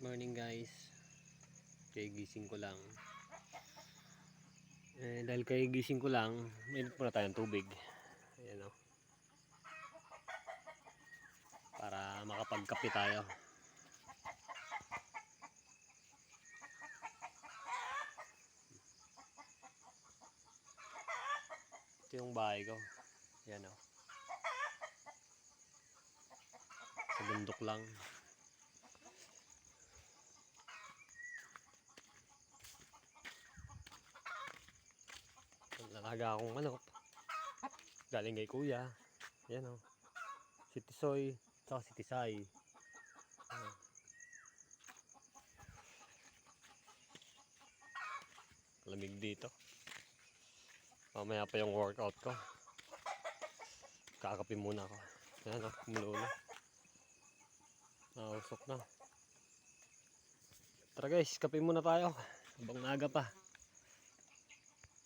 Morning guys. Kaya gising ko lang. Dahil kaya gising ko lang, mainit muna tayong tubig. Ayan o. Para makapagkape tayo. Ito yung bahay ko. Ayan o. Sa bundok lang. Nalaga akong manok. Galing kay kuya. Ayan o. Si Tisoy. Saka si Tisay. Lamig dito. Mamaya pa yung workout ko. Kakape muna ako. Ayan o. Kumulo na. Nausok na. Tara guys, kape muna tayo. Habang maaga pa.